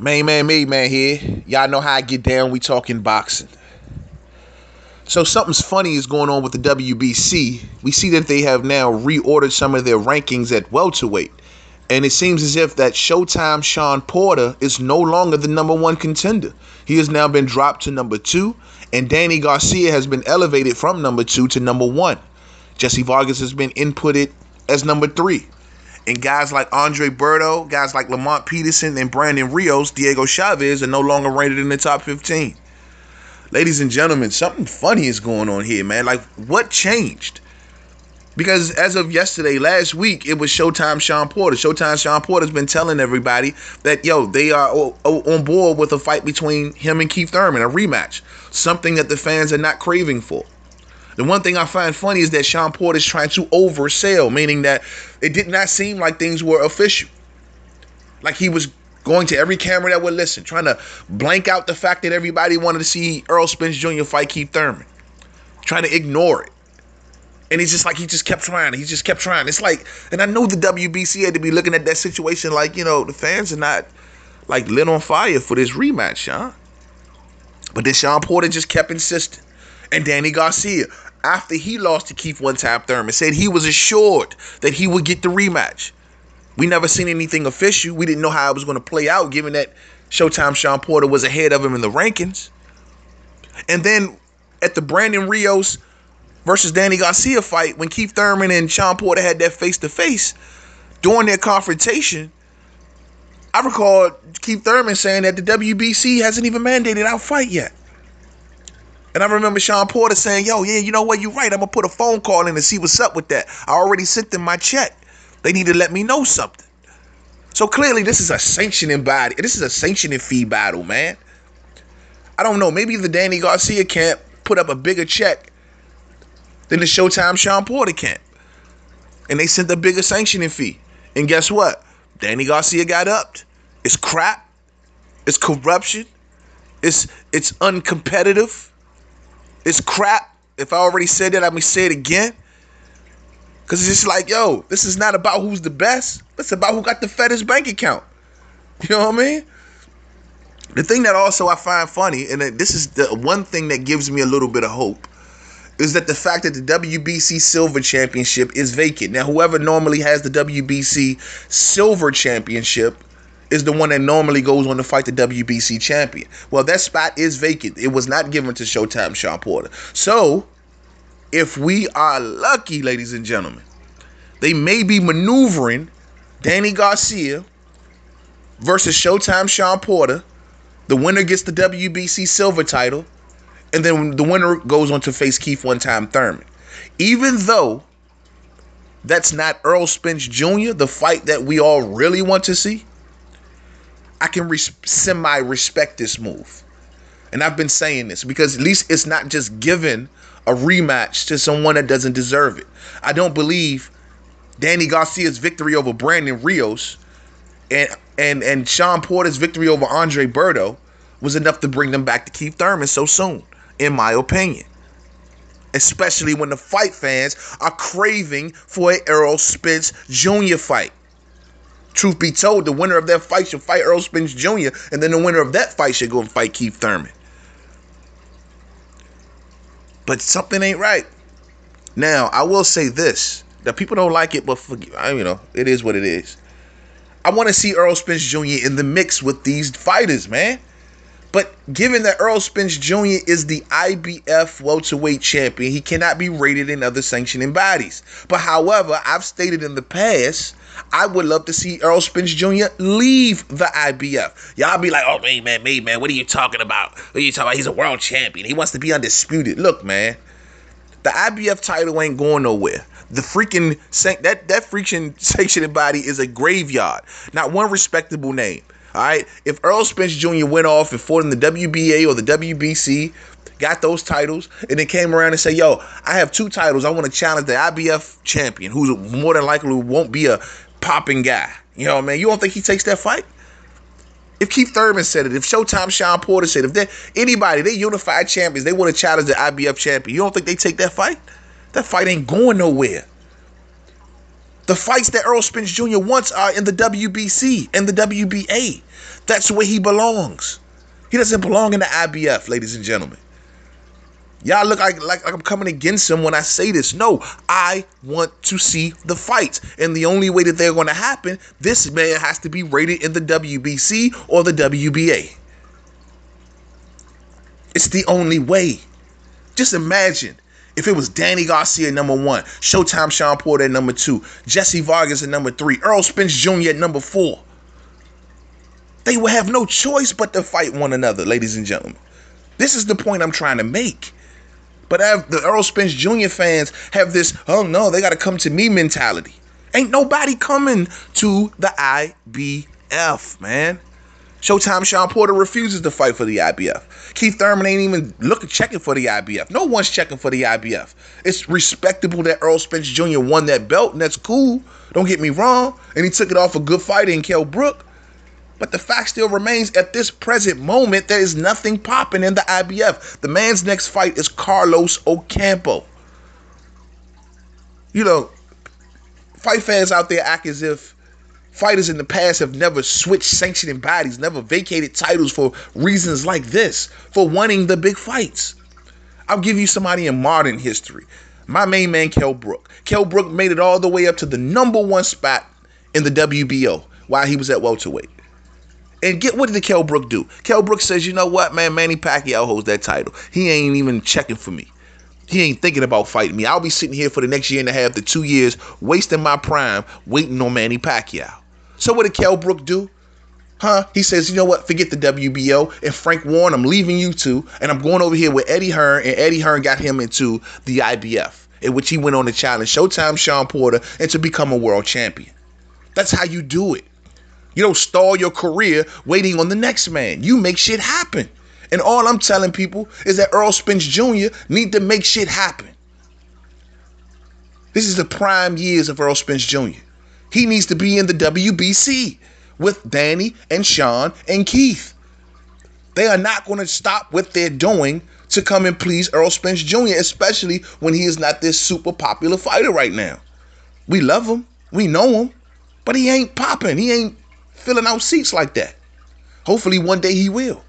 Made man here. Y'all know how I get down. We talking boxing. So something's funny is going on with the WBC. We see that they have now reordered some of their rankings at welterweight. And it seems as if that Showtime Shawn Porter is no longer the number one contender. He has now been dropped to number 2. And Danny Garcia has been elevated from number 2 to number 1. Jesse Vargas has been inputted as number 3. And guys like Andre Berto, guys like Lamont Peterson and Brandon Rios, Diego Chavez are no longer rated in the top 15. Ladies and gentlemen, something funny is going on here, man. Like, what changed? Because as of yesterday, last week, it was Showtime Shawn Porter. Showtime Shawn Porter's been telling everybody that, they are on board with a fight between him and Keith Thurman, a rematch. Something that the fans are not craving for. The one thing I find funny is that Shawn Porter is trying to oversell, meaning that it did not seem like things were official. Like he was going to every camera that would listen, trying to blank out the fact that everybody wanted to see Errol Spence Jr. fight Keith Thurman, trying to ignore it. And he's just like, he just kept trying. He just kept trying. It's like, and I know the WBC had to be looking at that situation like, the fans are not like lit on fire for this rematch, huh? But then Shawn Porter just kept insisting. And Danny Garcia, after he lost to Keith one-time Thurman, said he was assured that he would get the rematch. We never seen anything official. We didn't know how it was going to play out, given that Showtime Shawn Porter was ahead of him in the rankings. And then at the Brandon Rios versus Danny Garcia fight, when Keith Thurman and Shawn Porter had that face-to-face, during their confrontation, I recall Keith Thurman saying that the WBC hasn't even mandated our fight yet. And I remember Shawn Porter saying, you know what, you're right. I'm going to put a phone call in and see what's up with that. I already sent them my check. They need to let me know something. So clearly this is a sanctioning body. This is a sanctioning fee battle, man. I don't know. Maybe the Danny Garcia camp put up a bigger check than the Showtime Shawn Porter camp. And they sent a bigger sanctioning fee. And guess what? Danny Garcia got upped. It's crap. It's corruption. It's uncompetitive. It's crap. If I already said that, I'm going to say it again. Because it's just like, this is not about who's the best. It's about who got the fattest bank account. You know what I mean? The thing that also I find funny, and this is the one thing that gives me a little bit of hope, is that the fact that the WBC Silver Championship is vacant. Now, whoever normally has the WBC Silver Championship is the one that normally goes on to fight the WBC champion. Well, that spot is vacant. It was not given to Showtime Shawn Porter. So, if we are lucky, ladies and gentlemen, they may be maneuvering Danny Garcia versus Showtime Shawn Porter. The winner gets the WBC Silver title, and then the winner goes on to face Keith one-time Thurman. Even though that's not Errol Spence Jr., the fight that we all really want to see, I can semi-respect this move. And I've been saying this because at least it's not just giving a rematch to someone that doesn't deserve it. I don't believe Danny Garcia's victory over Brandon Rios and Shawn Porter's victory over Andre Berto was enough to bring them back to Keith Thurman so soon, in my opinion. Especially when the fight fans are craving for an Errol Spence Jr. fight. Truth be told, the winner of that fight should fight Errol Spence Jr., and then the winner of that fight should go and fight Keith Thurman. But something ain't right. Now, I will say this. That people don't like it, but it is what it is. I want to see Errol Spence Jr. in the mix with these fighters, man. But given that Errol Spence Jr. is the IBF welterweight champion, he cannot be rated in other sanctioning bodies. But however, I've stated in the past, I would love to see Errol Spence Jr. leave the IBF. Y'all be like, man, what are you talking about? What are you talking about? He's a world champion. He wants to be undisputed. Look, man, the IBF title ain't going nowhere. The freaking that freaking sanctioning body is a graveyard. Not one respectable name. All right. If Errol Spence Jr. went off and fought in the WBA or the WBC, got those titles, and then came around and said, I have 2 titles. I want to challenge the IBF champion, who's more than likely won't be a popping guy. You know what I mean? You don't think he takes that fight? If Keith Thurman said it, if Showtime Shawn Porter said it, if they unified champions, they want to challenge the IBF champion, you don't think they take that fight? That fight ain't going nowhere. The fights that Errol Spence Jr. wants are in the WBC and the WBA. That's where he belongs. He doesn't belong in the IBF, ladies and gentlemen. Y'all look like I'm coming against him when I say this. No, I want to see the fights. And the only way that they're going to happen, this man has to be rated in the WBC or the WBA. It's the only way. Just imagine if it was Danny Garcia at number 1, Showtime Shawn Porter at number 2, Jesse Vargas at number 3, Errol Spence Jr. at number 4. They will have no choice but to fight one another, ladies and gentlemen. This is the point I'm trying to make. But the Errol Spence Jr. fans have this, oh no, they got to come to me mentality. Ain't nobody coming to the IBF, man. Showtime Shawn Porter refuses to fight for the IBF. Keith Thurman ain't even checking for the IBF. No one's checking for the IBF. It's respectable that Errol Spence Jr. won that belt, and that's cool. Don't get me wrong. And he took it off a good fighter in Kell Brook. But the fact still remains, at this present moment, there is nothing popping in the IBF. The man's next fight is Carlos Ocampo. You know, fight fans out there act as if fighters in the past have never switched sanctioning bodies, never vacated titles for reasons like this, for wanting the big fights. I'll give you somebody in modern history. My main man, Kell Brook. Kell Brook made it all the way up to the number 1 spot in the WBO while he was at welterweight. And what did Kell Brook do? Kell Brook says, you know what, man, Manny Pacquiao holds that title. He ain't even checking for me. He ain't thinking about fighting me. I'll be sitting here for the next year and a half to 2 years, wasting my prime, waiting on Manny Pacquiao. So what did Kell Brook do? He says, you know what, forget the WBO. And Frank Warren, I'm leaving you two, and I'm going over here with Eddie Hearn, and Eddie Hearn got him into the IBF, in which he went on to challenge Showtime Shawn Porter and to become a world champion. That's how you do it. You don't stall your career waiting on the next man. You make shit happen. And all I'm telling people is that Errol Spence Jr. need to make shit happen. This is the prime years of Errol Spence Jr. He needs to be in the WBC with Danny and Sean and Keith. They are not going to stop what they're doing to come and please Errol Spence Jr., especially when he is not this super popular fighter right now. We love him. We know him. But he ain't popping. He ain't filling out seats like that. Hopefully one day he will.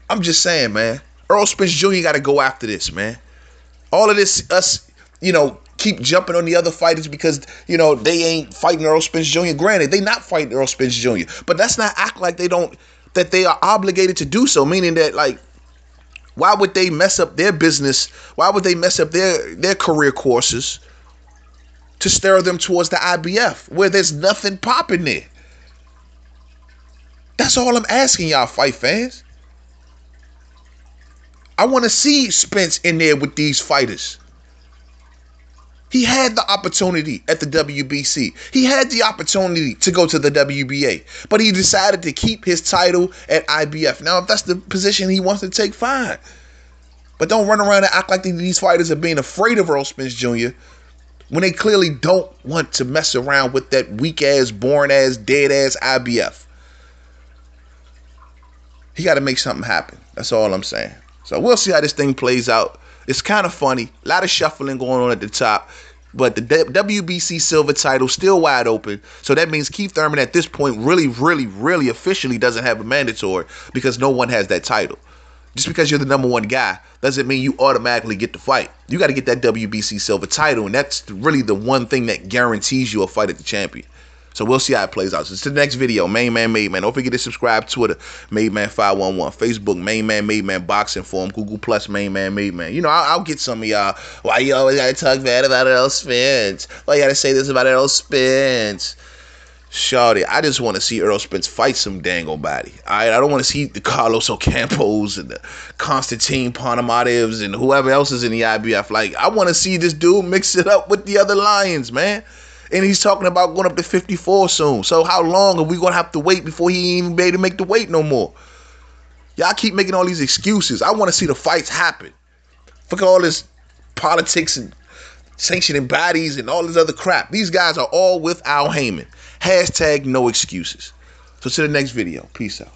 I'm just saying, man. Errol Spence Jr. got to go after this, man. All of this, us, keep jumping on the other fighters because, they ain't fighting Errol Spence Jr. Granted, they not fighting Errol Spence Jr. But let's not act like that they are obligated to do so. Meaning that, why would they mess up their business? Why would they mess up their career courses to steer them towards the IBF where there's nothing popping there? That's all I'm asking y'all, fight fans. I want to see Spence in there with these fighters. He had the opportunity at the WBC. He had the opportunity to go to the WBA, but he decided to keep his title at IBF. Now, if that's the position he wants to take, fine. But don't run around and act like these fighters are being afraid of Errol Spence Jr. when they clearly don't want to mess around with that weak-ass, boring-ass, dead-ass IBF. He got to make something happen. That's all I'm saying. So we'll see how this thing plays out. It's kind of funny. A lot of shuffling going on at the top. But the WBC silver title still wide open. So that means Keith Thurman at this point really officially doesn't have a mandatory because no one has that title. Just because you're the number 1 guy doesn't mean you automatically get the fight. You got to get that WBC silver title, and that's really the one thing that guarantees you a fight at the champion. So we'll see how it plays out. So it's the next video. Main Man, Made Man. Don't forget to subscribe. Twitter, Made Man 511. Facebook, Main Man, Made Man Boxing Forum. Google Plus, Main Man, Made Man. I'll get some of y'all. Why you always got to talk bad about Errol Spence? Why you got to say this about Errol Spence? Shawty, I just want to see Errol Spence fight some dangle body. I don't want to see the Carlos Ocampos and the Constantine Ponomaryovs and whoever else is in the IBF. I want to see this dude mix it up with the other Lions, man. And he's talking about going up to 54 soon. So how long are we going to have to wait before he even be able to make the weight no more? Y'all keep making all these excuses. I want to see the fights happen. Fuck all this politics and sanctioning bodies and all this other crap. These guys are all with Al Heyman. #no excuses. So to the next video. Peace out.